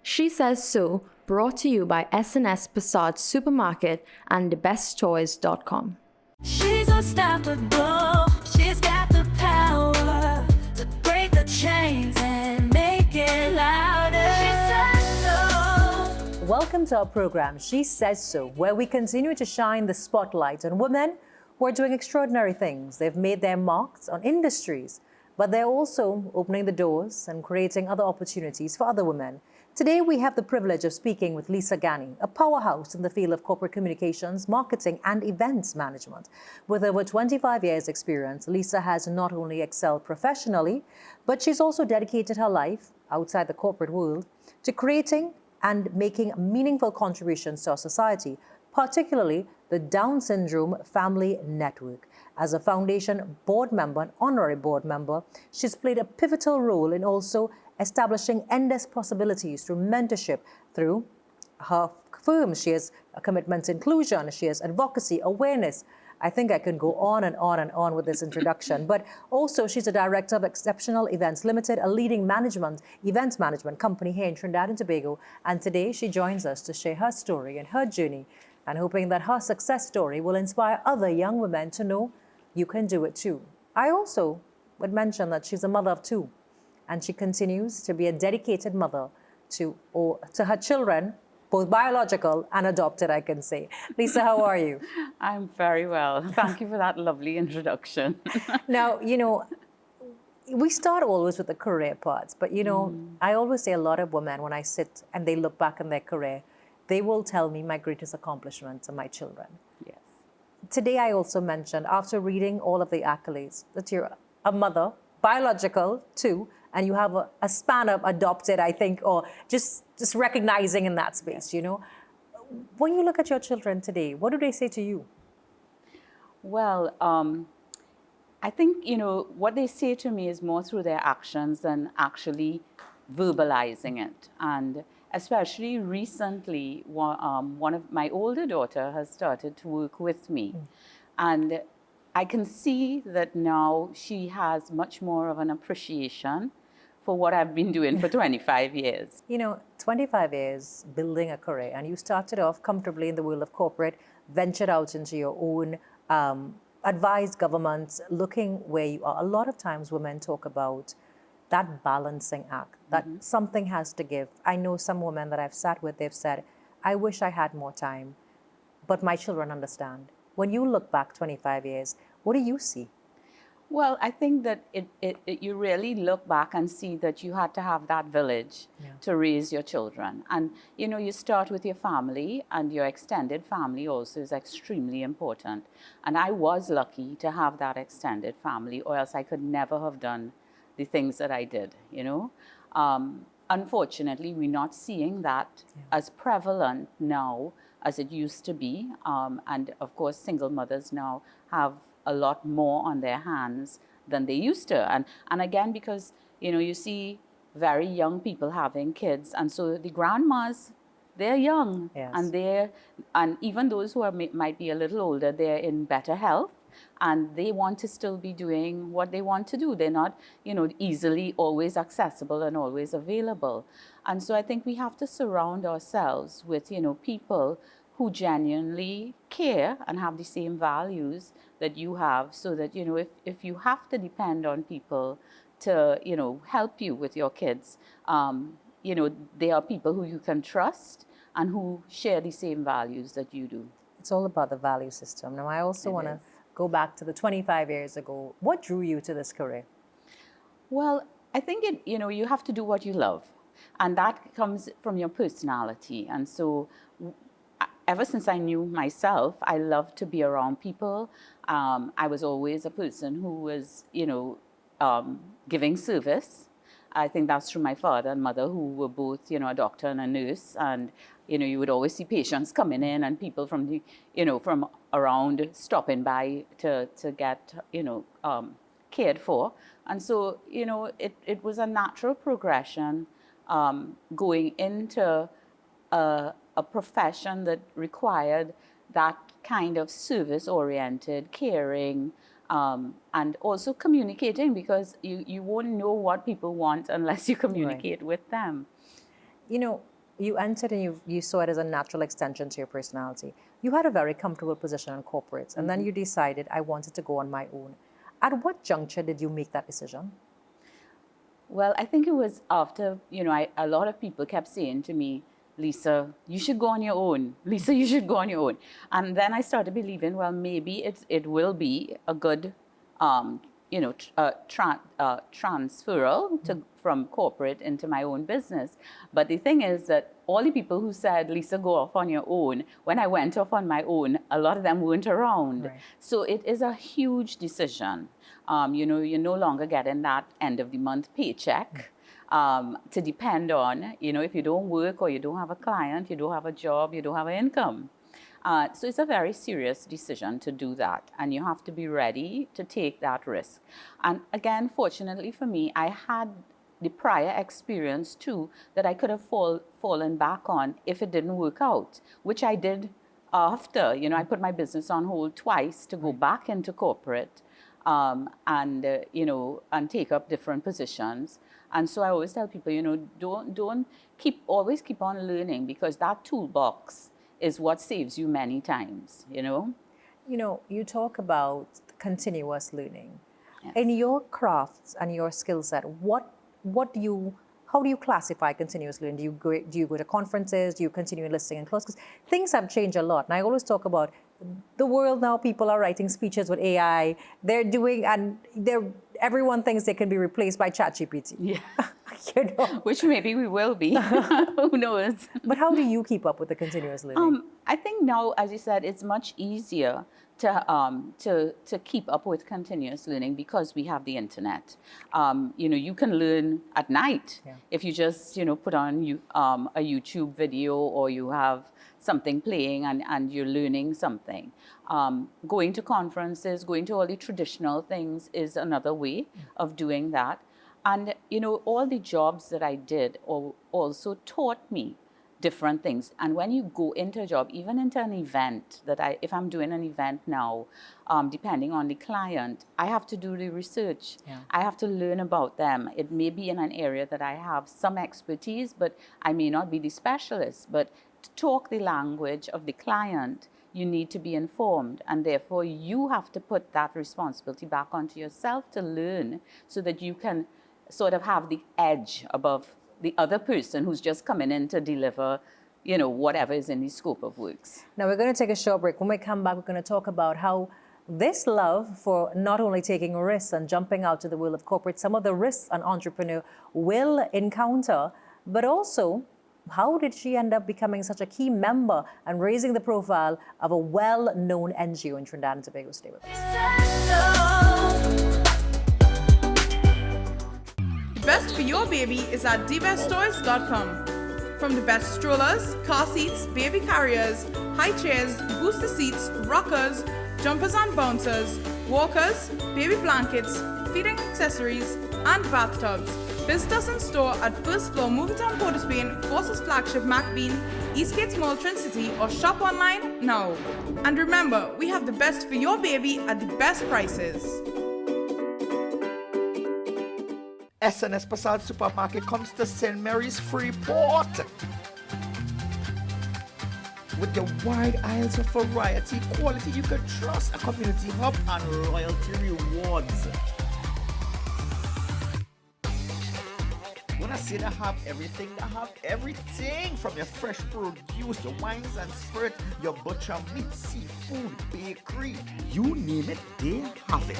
She Says So, brought to you by S&S Passage Supermarket and thebesttoys.com. She's unstoppable. She's got the power to break the chains and make it louder. She says so. Welcome to our program, She Says So, where we continue to shine the spotlight on women who are doing extraordinary things. They've made their marks on industries, but they're also opening the doors and creating other opportunities for other women. Today, we have the privilege of speaking with Lisa Gani, a powerhouse in the field of corporate communications, marketing, and events management. With over 25 years' experience, Lisa has not only excelled professionally, but she's also dedicated her life outside the corporate world to creating and making meaningful contributions to our society, particularly the Down Syndrome Family Network. As a foundation board member, an honorary board member, she's played a pivotal role in also establishing endless possibilities through mentorship through her firm. She has a commitment to inclusion, she has advocacy, awareness. I think I can go on and on and on with this introduction, but also she's a director of Exceptional Events Limited, a leading events management company here in Trinidad and Tobago. And today she joins us to share her story and her journey, and hoping that her success story will inspire other young women to know you can do it too. I also would mention that she's a mother of two, and she continues to be a dedicated mother to her children, both biological and adopted, I can say. Lisa, how are you? I'm very well. Thank you for that lovely introduction. Now, we start always with the career parts, but I always say a lot of women, when I sit and they look back in their career, they will tell me my greatest accomplishments are my children. Yes. Today, I also mentioned, after reading all of the accolades, that you're a mother, biological too, and you have a span of adopted, I think, or just recognizing in that space, When you look at your children today, what do they say to you? Well, I think, what they say to me is more through their actions than actually verbalizing it. And especially recently, one of my older daughter has started to work with me. And I can see that now she has much more of an appreciation for what I've been doing for 25 years. 25 years building a career, and you started off comfortably in the world of corporate, ventured out into your own, advised governments, looking where you are. A lot of times women talk about that balancing act, that something has to give. I know some women that I've sat with, they've said, I wish I had more time, but my children understand. When you look back 25 years, what do you see? Well, I think that you really look back and see that you had to have that village to raise your children. And, you start with your family, and your extended family also is extremely important. And I was lucky to have that extended family, or else I could never have done the things that I did, Unfortunately, we're not seeing that as prevalent now as it used to be. And of course, single mothers now have a lot more on their hands than they used to. And again, because, you see very young people having kids. And so the grandmas, they're young. Yes. And even those who might be a little older, they're in better health. And they want to still be doing what they want to do. They're not, easily always accessible and always available. And so I think we have to surround ourselves with, people who genuinely care and have the same values that you have, so that, if you have to depend on people to, help you with your kids, they are people who you can trust and who share the same values that you do. It's all about the value system. Now, I also want to go back to the 25 years ago. What drew you to this career? Well, I think you have to do what you love, and that comes from your personality. And so ever since I knew myself, I loved to be around people. I was always a person who was, giving service. I think that's through my father and mother, who were both, a doctor and a nurse. And, you would always see patients coming in and people from from around stopping by to get, cared for. And so, it was a natural progression going into a profession that required that kind of service-oriented, caring, and also communicating, because you won't know what people want unless you communicate with them. you entered and you saw it as a natural extension to your personality. You had a very comfortable position in corporates, and then you decided, I wanted to go on my own. At what juncture did you make that decision? Well, I think it was after, a lot of people kept saying to me, Lisa, you should go on your own. Lisa, you should go on your own. And then I started believing, well, maybe it will be a good, transferal from corporate into my own business. But the thing is that all the people who said, Lisa, go off on your own, when I went off on my own, a lot of them weren't around. Right. So it is a huge decision. You're no longer getting that end of the month paycheck. To depend on, if you don't work or you don't have a client, you don't have a job, you don't have an income. So it's a very serious decision to do that, and you have to be ready to take that risk. And again, fortunately for me, I had the prior experience too that I could have fallen back on if it didn't work out, which I did after. I put my business on hold twice to go back into corporate and take up different positions. And so I always tell people, always keep on learning, because that toolbox is what saves you many times, You talk about continuous learning. Yes. In your crafts and your skill set, how do you classify continuous learning? Do you go to conferences? Do you continue listening in close? Because things have changed a lot. And I always talk about the world now. People are writing speeches with AI. Everyone thinks they can be replaced by ChatGPT. Yeah. Which maybe we will be. Who knows? But how do you keep up with the continuous learning? I think now, as you said, it's much easier to keep up with continuous learning because we have the internet. You can learn at night if you just put on a YouTube video, or you have something playing and you're learning something. Going to conferences, going to all the traditional things is another way of doing that. And all the jobs that I did also taught me different things. And when you go into a job, even into an event if I'm doing an event now, depending on the client, I have to do the research. Yeah. I have to learn about them. It may be in an area that I have some expertise, but I may not be the specialist. But to talk the language of the client, you need to be informed. And therefore, you have to put that responsibility back onto yourself to learn, so that you can sort of have the edge above the other person who's just coming in to deliver, whatever is in the scope of works. Now we're going to take a short break. When we come back, we're going to talk about how this love for not only taking risks and jumping out to the world of corporate, some of the risks an entrepreneur will encounter, but also how did she end up becoming such a key member and raising the profile of a well-known NGO in Trinidad and Tobago? Stay with us. Best for your baby is at thebesttoys.com. From the best strollers, car seats, baby carriers, high chairs, booster seats, rockers, jumpers and bouncers, walkers, baby blankets, feeding accessories, and bathtubs. Visit us in store at first floor Movingtown Port of Spain, Forces flagship MacBean, Eastgate Mall, Trin City, or shop online now. And remember, we have the best for your baby at the best prices. SNS Passage Supermarket comes to St. Mary's Freeport with the wide aisles of variety, quality you can trust, a community hub, and loyalty rewards. When I say they have everything, they have everything from your fresh produce, the wines and spirits, your butcher, meat, seafood, bakery, you name it, they have it.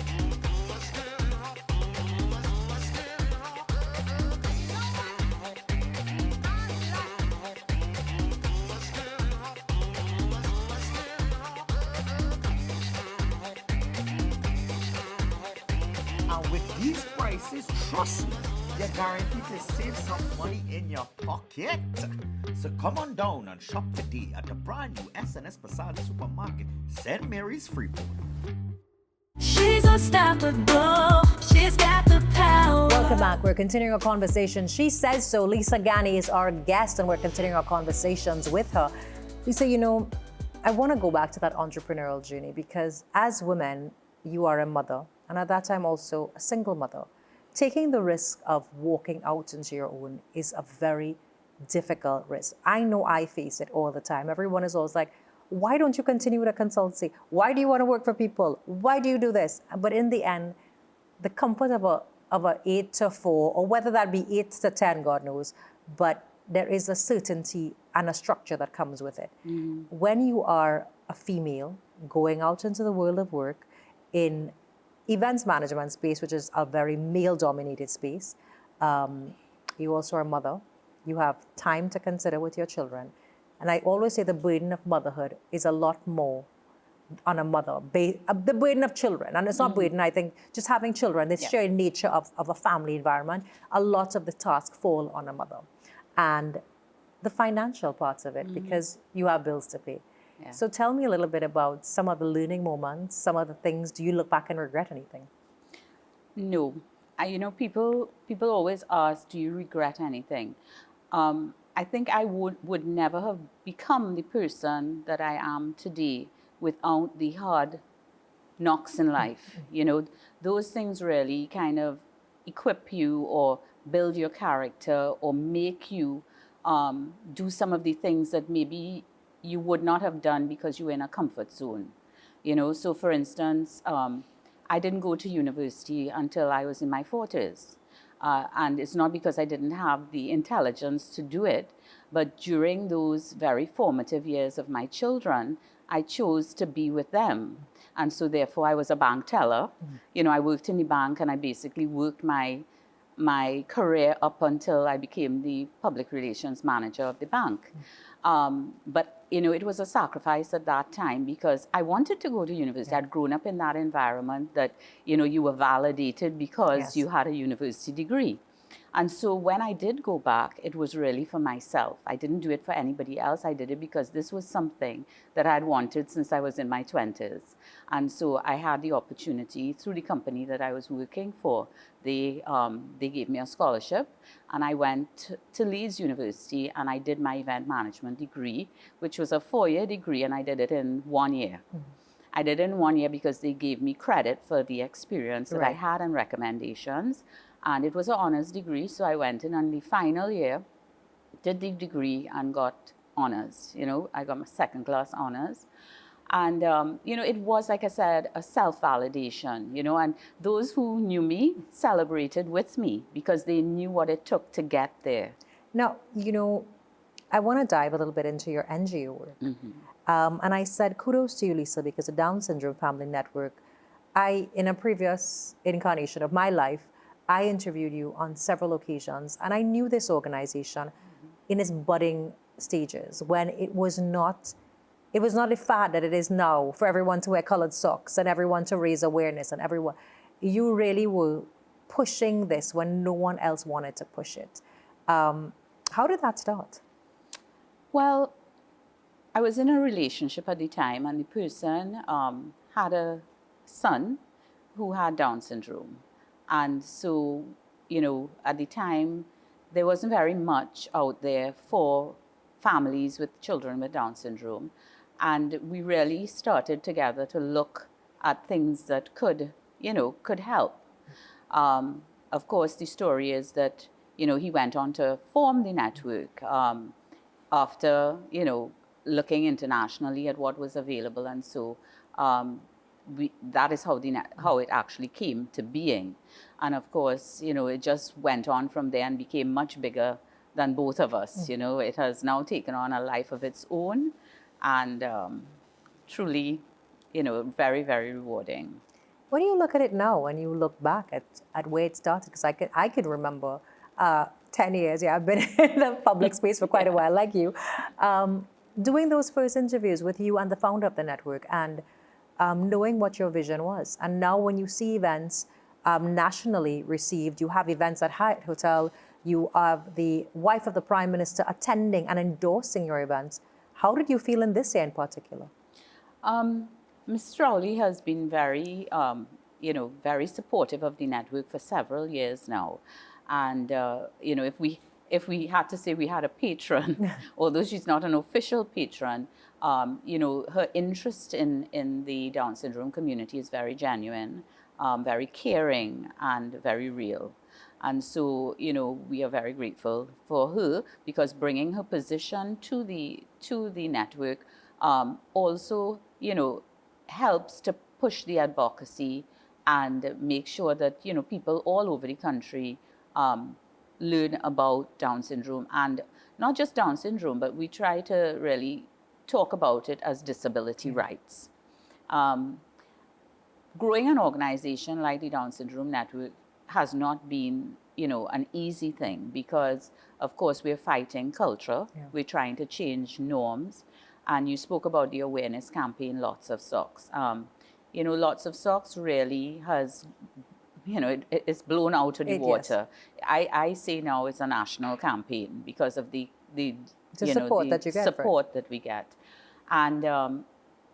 And with these prices, trust me, you're guaranteed to save some money in your pocket. So come on down and shop today at the brand new SNS Passage Supermarket, St. Mary's Freeport. She's unstoppable. She's got the power. Welcome back. We're continuing our conversation. She says so. Lisa Ghani is our guest, and we're continuing our conversations with her. Lisa, I want to go back to that entrepreneurial journey, because as women, you are a mother, and at that time also a single mother. Taking the risk of walking out into your own is a very difficult risk. I know I face it all the time. Everyone is always like, why don't you continue with a consultancy? Why do you want to work for people? Why do you do this? But in the end, the comfort of a 8 to 4, or whether that be 8 to 10, God knows, but there is a certainty and a structure that comes with it. When you are a female going out into the world of work in events management space, which is a very male-dominated space, you also are a mother. You have time to consider with your children. And I always say the burden of motherhood is a lot more on a mother, the burden of children. And it's not burden, I think, just having children, the sheer nature of a family environment, a lot of the tasks fall on a mother. And the financial parts of it, because you have bills to pay. Yeah. So tell me a little bit about some of the learning moments, some of the things. Do you look back and regret anything? No. People always ask, do you regret anything? I think I would never have become the person that I am today without the hard knocks in life. Those things really kind of equip you or build your character or make you do some of the things that maybe you would not have done because you were in a comfort zone. So for instance, I didn't go to university until I was in my 40s. And it's not because I didn't have the intelligence to do it, but during those very formative years of my children, I chose to be with them. And so therefore I was a bank teller. I worked in the bank, and I basically worked my career up until I became the public relations manager of the bank. But it was a sacrifice at that time because I wanted to go to university. I'd grown up in that environment that, you were validated because you had a university degree. And so when I did go back, it was really for myself. I didn't do it for anybody else. I did it because this was something that I'd wanted since I was in my 20s. And so I had the opportunity through the company that I was working for. They gave me a scholarship, and I went to Leeds University, and I did my event management degree, which was a 4-year degree, and I did it in 1 year. I did it in 1 year because they gave me credit for the experience that I had and recommendations. And it was an honors degree, so I went in on the final year, did the degree, and got honors. I got my second-class honors. And, it was, like I said, a self-validation, and those who knew me celebrated with me because they knew what it took to get there. Now, I want to dive a little bit into your NGO work. And I said, kudos to you, Lisa, because the Down Syndrome Family Network, in a previous incarnation of my life, I interviewed you on several occasions, and I knew this organization in its budding stages when it was not a fad that it is now for everyone to wear colored socks and everyone to raise awareness and everyone. You really were pushing this when no one else wanted to push it. How did that start? Well, I was in a relationship at the time, and the person had a son who had Down syndrome. And so, at the time, there wasn't very much out there for families with children with Down syndrome. And we really started together to look at things that could help. Of course, the story is that, he went on to form the network after, looking internationally at what was available. And so that is how it actually came to being. And of course, it just went on from there and became much bigger than both of us. It has now taken on a life of its own, and truly, very, very rewarding. When you look at it now, when you look back at where it started, because I could remember 10 years, I've been in the public space for quite a while, like you, doing those first interviews with you and the founder of the network, and knowing what your vision was. And now when you see events nationally received, you have events at Hyatt Hotel, you have the wife of the Prime Minister attending and endorsing your events. How did you feel in this year in particular? Mr. Rowley has been very, very supportive of the network for several years now. And, if we had to say we had a patron, although she's not an official patron, her interest in the Down syndrome community is very genuine, very caring, and very real. And so, we are very grateful for her, because bringing her position to the network also, helps to push the advocacy and make sure that, people all over the country learn about Down syndrome, and not just Down syndrome, but we try to really talk about it as disability rights. Growing an organization like the Down Syndrome Network has not been, an easy thing, because, of course, we're fighting culture. Yeah. We're trying to change norms. And you spoke about the awareness campaign, Lots of Socks. Lots of Socks really has, it's blown out of the water. Yes. I say now it's a national campaign because of the support that we get. And,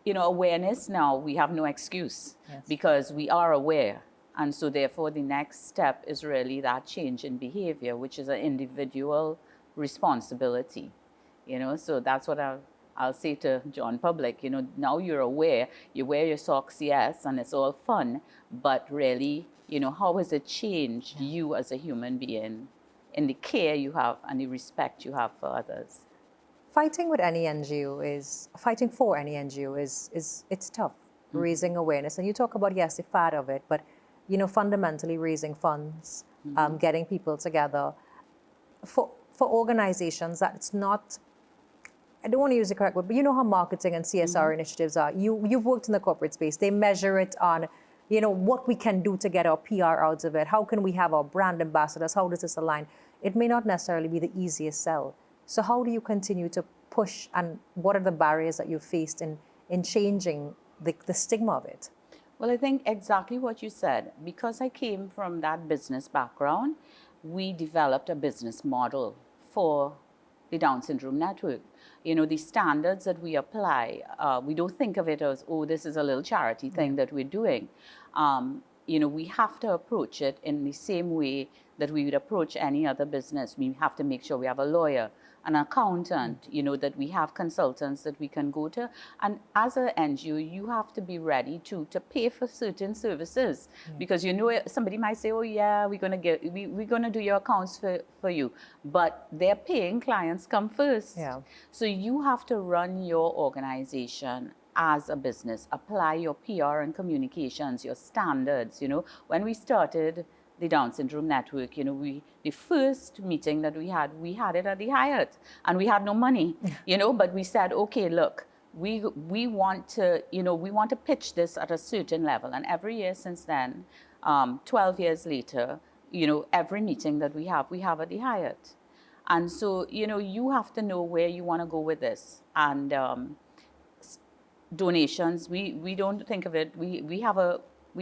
awareness now, we have no excuse. Yes. Because we are aware. And so therefore the next step is really that change in behavior, which is an individual responsibility. So that's what I'll say to John Public. Now you're aware, you wear your socks, yes, and it's all fun, but really, how has it changed you as a human being in the care you have and the respect you have for others? Fighting for any NGO is it's tough, raising awareness. And you talk about, yes, the fad of it, but, fundamentally raising funds, getting people together. For organizations that it's not, I don't want to use the correct word, but you know how marketing and CSR initiatives are. You've worked in the corporate space. They measure it on, what we can do to get our PR out of it. How can we have our brand ambassadors? How does this align? It may not necessarily be the easiest sell. So how do you continue to push, and what are the barriers that you've faced in changing the stigma of it? Well, I think exactly what you said. Because I came from that business background, we developed a business model for the Down Syndrome Network. The standards that we apply, we don't think of it as, this is a little charity thing that we're doing. We have to approach it in the same way that we would approach any other business. We have to make sure we have a lawyer, an accountant, that we have consultants that we can go to. And as an NGO, you have to be ready to pay for certain services, because somebody might say, we're gonna do your accounts for you, but their paying clients come first. Yeah. So you have to run your organization as a business, apply your PR and communications, your standards. When we started the Down Syndrome Network, the first meeting that we had it at the Hyatt, and we had no money, but we said, okay, look, we want to pitch this at a certain level. And every year since then, 12 years later, every meeting that we have at the Hyatt. And so, you have to know where you want to go with this. And donations, we don't think of it, we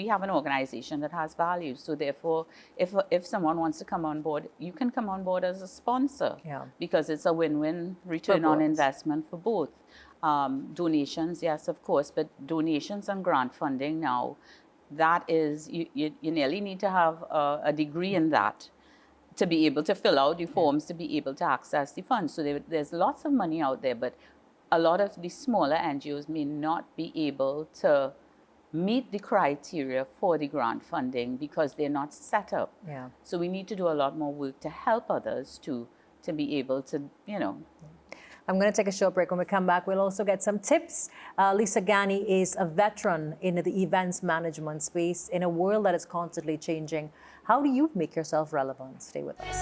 have an organization that has values. So therefore, if someone wants to come on board, you can come on board as a sponsor, because it's a win-win return on investment for both. Donations, yes, of course, but donations and grant funding now, that is, you nearly need to have a degree in that to be able to fill out the forms, to be able to access the funds. So there's lots of money out there, but a lot of the smaller NGOs may not be able to meet the criteria for the grant funding because they're not set up. Yeah. So we need to do a lot more work to help others to be able to, I'm going to take a short break. When we come back, we'll also get some tips. Lisa Gani is a veteran in the events management space in a world that is constantly changing. How do you make yourself relevant? Stay with us.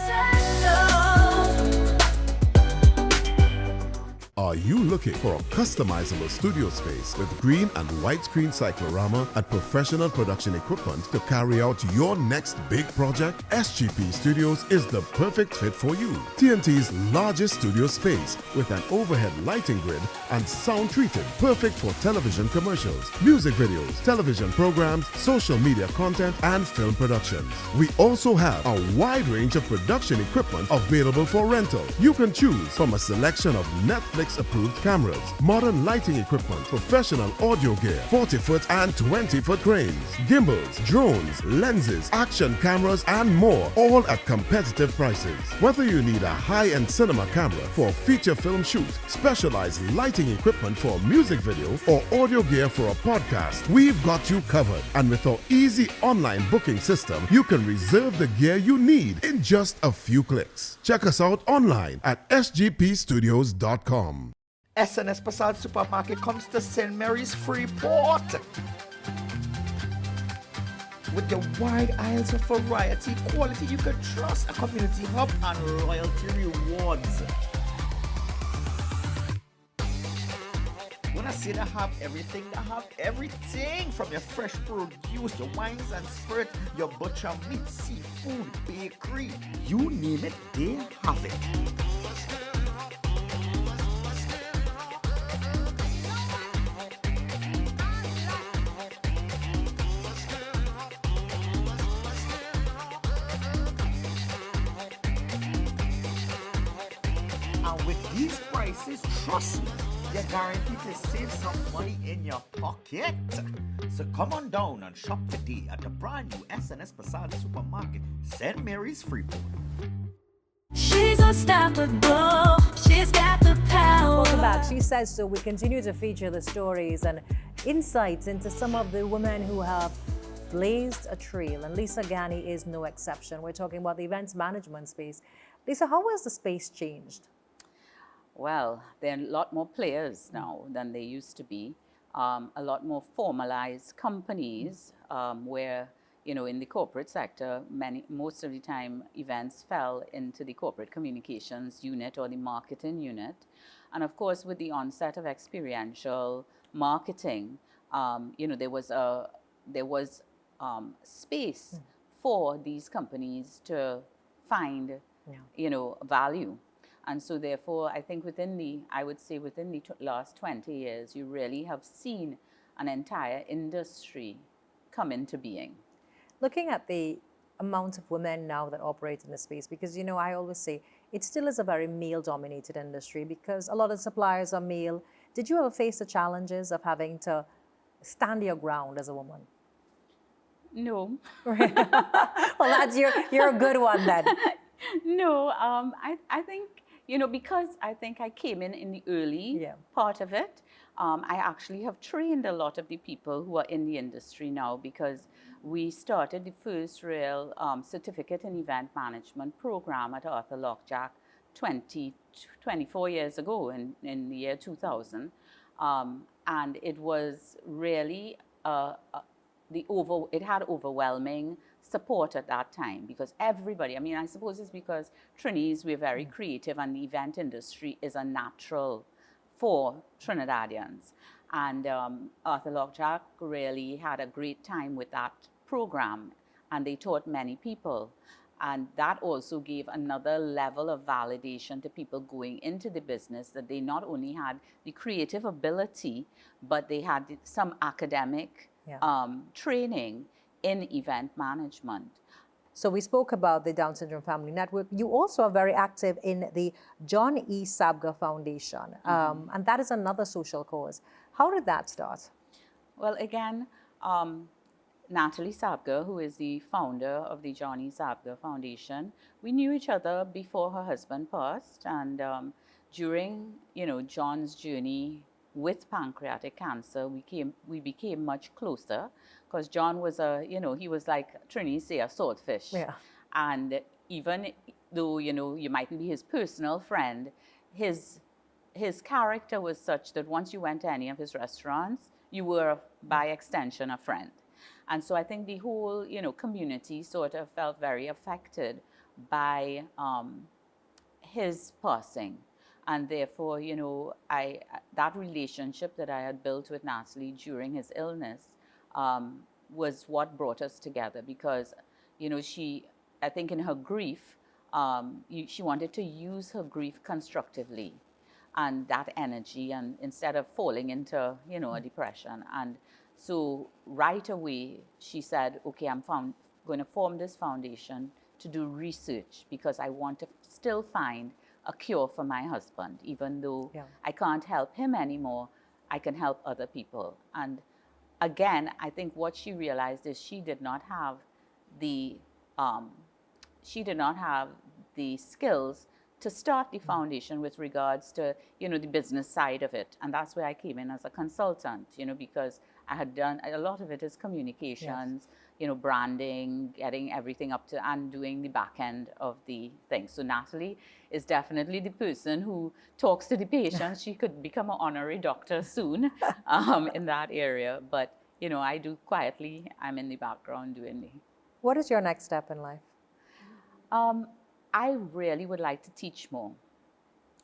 Are you looking for a customizable studio space with green and white screen cyclorama and professional production equipment to carry out your next big project? SGP Studios is the perfect fit for you. TNT's largest studio space with an overhead lighting grid and sound treated, perfect for television commercials, music videos, television programs, social media content, and film productions. We also have a wide range of production equipment available for rental. You can choose from a selection of Netflix 6 approved cameras, modern lighting equipment, professional audio gear, 40-foot and 20-foot cranes, gimbals, drones, lenses, action cameras, and more, all at competitive prices. Whether you need a high-end cinema camera for a feature film shoot, specialized lighting equipment for a music video, or audio gear for a podcast, we've got you covered. And with our easy online booking system, you can reserve the gear you need in just a few clicks. Check us out online at sgpstudios.com. SNS Passat Supermarket comes to St. Mary's Freeport with your wide aisles of variety, quality you can trust, a community hub, and loyalty rewards. When I say they have everything from your fresh produce, your wines and spirits, your butcher meat, seafood, bakery, you name it, they have it. And with these prices, trust me, you're guaranteed to save some money in your pocket. So come on down and shop today at the brand new SNS Passat Supermarket, St. Mary's Freeport. She's unstoppable. She's got the power. Welcome back. She Says So. We continue to feature the stories and insights into some of the women who have blazed a trail, and Lisa Gani is no exception. We're talking about the events management space. Lisa, how has the space changed? Well, there are a lot more players now than there used to be. A lot more formalized companies where, in the corporate sector, most of the time events fell into the corporate communications unit or the marketing unit. And of course, with the onset of experiential marketing, there was space for these companies to find, value. And so therefore, I think within the last 20 years, you really have seen an entire industry come into being. Looking at the amount of women now that operate in the space, because, I always say it still is a very male-dominated industry because a lot of suppliers are male. Did you ever face the challenges of having to stand your ground as a woman? No. Well, you're a good one then. No, I think, because I think I came in the early part of it. I actually have trained a lot of the people who are in the industry now because we started the first real certificate in event management program at Arthur Lockjack 24 years ago in the year 2000. And it was really, it had overwhelming support at that time because everybody, I suppose it's because Trinis, we're very creative and the event industry is a natural for Trinidadians. And Arthur Lockjack really had a great time with that program and they taught many people. And that also gave another level of validation to people going into the business that they not only had the creative ability, but they had some academic training in event management. So we spoke about the Down Syndrome Family Network. You also are very active in the John E. Sabga Foundation, and that is another social cause. How did that start? Well, again, Natalie Sabga, who is the founder of the John E. Sabga Foundation, we knew each other before her husband passed, and during John's journey with pancreatic cancer, we became much closer because John was he was like Trini say, a swordfish. Yeah. And even though, you mightn't be his personal friend, his character was such that once you went to any of his restaurants, you were by extension a friend. And so I think the whole, community sort of felt very affected by his passing. And therefore, that relationship that I had built with Natalie during his illness was what brought us together because, I think in her grief, she wanted to use her grief constructively and that energy and instead of falling into, a depression. And so right away, she said, okay, I'm going to form this foundation to do research because I want to still find a cure for my husband. Even though Yeah. I can't help him anymore, I can help other people. And again, I think what she realized is she did not have the skills to start the foundation with regards to, the business side of it. And that's where I came in as a consultant, because I had done, a lot of it is communications, branding, getting everything up to, and doing the back end of the thing. So Natalie is definitely the person who talks to the patients. She could become an honorary doctor soon in that area. But, I do quietly, I'm in the background doing the... What is your next step in life? I really would like to teach more.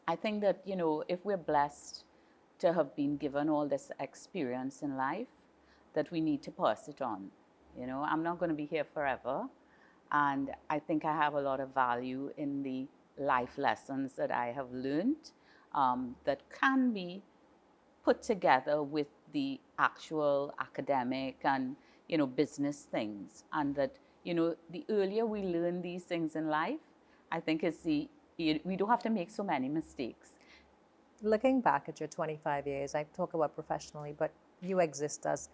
I think that, if we're blessed to have been given all this experience in life, that we need to pass it on. I'm not going to be here forever. And I think I have a lot of value in the life lessons that I have learned that can be put together with the actual academic and, business things. And that, the earlier we learn these things in life, I think we don't have to make so many mistakes. Looking back at your 25 years, I talk about professionally, but you exist as,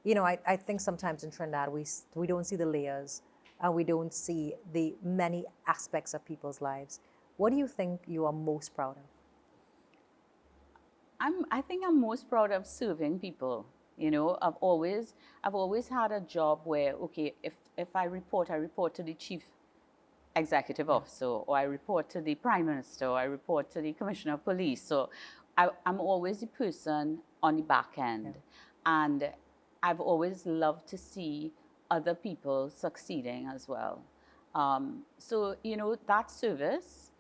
I think sometimes in Trinidad, we don't see the layers and we don't see the many aspects of people's lives. What do you think you are most proud of? I think I'm most proud of serving people. I've always had a job where, okay, if I report to the chief executive officer, or I report to the prime minister, or I report to the commissioner of police. So I'm always the person on the back end. And I've always loved to see other people succeeding as well. So, that service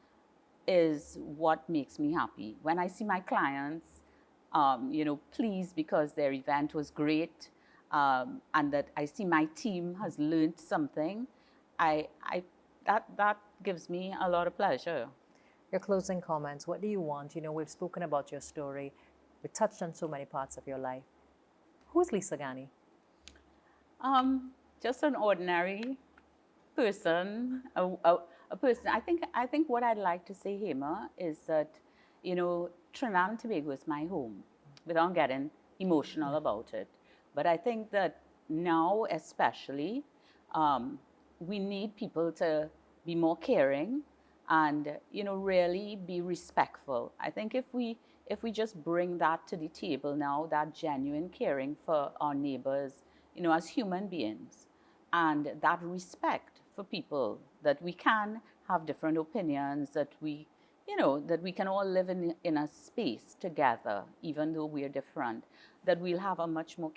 is what makes me happy. When I see my clients, pleased because their event was great, and that I see my team has learned something, that gives me a lot of pleasure. Your closing comments, what do you want? We've spoken about your story. We touched on so many parts of your life. Who's Lisa Ghani? Just an ordinary person, a person. I think what I'd like to say, Hema, is that, Trinidad and Tobago is my home, without getting emotional about it. But I think that now especially, we need people to be more caring and, really be respectful. I think if we just bring that to the table now, that genuine caring for our neighbors, as human beings, and that respect for people, that we can have different opinions, that we can all live in a space together, even though we are different, that we'll have a much more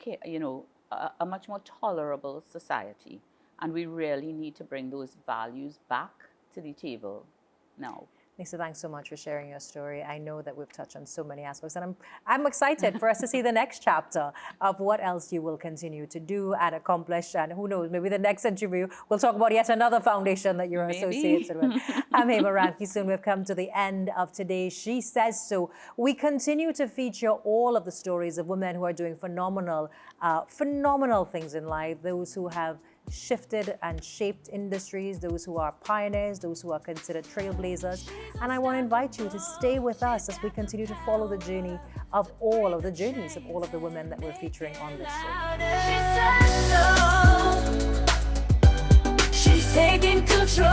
a much more tolerable society. And we really need to bring those values back to the table now. Lisa, thanks so much for sharing your story. I know that we've touched on so many aspects, and I'm excited for us to see the next chapter of what else you will continue to do and accomplish. And who knows, maybe the next interview we'll talk about yet another foundation that you're associated with. I'm Hema Ranki. Soon we've come to the end of today's She Says So. We continue to feature all of the stories of women who are doing phenomenal things in life, those who have shifted and shaped industries, those who are pioneers, those who are considered trailblazers. And I want to invite you to stay with us as we continue to follow the journey of all of the journeys of all of the women that we're featuring on this show. She's taking control.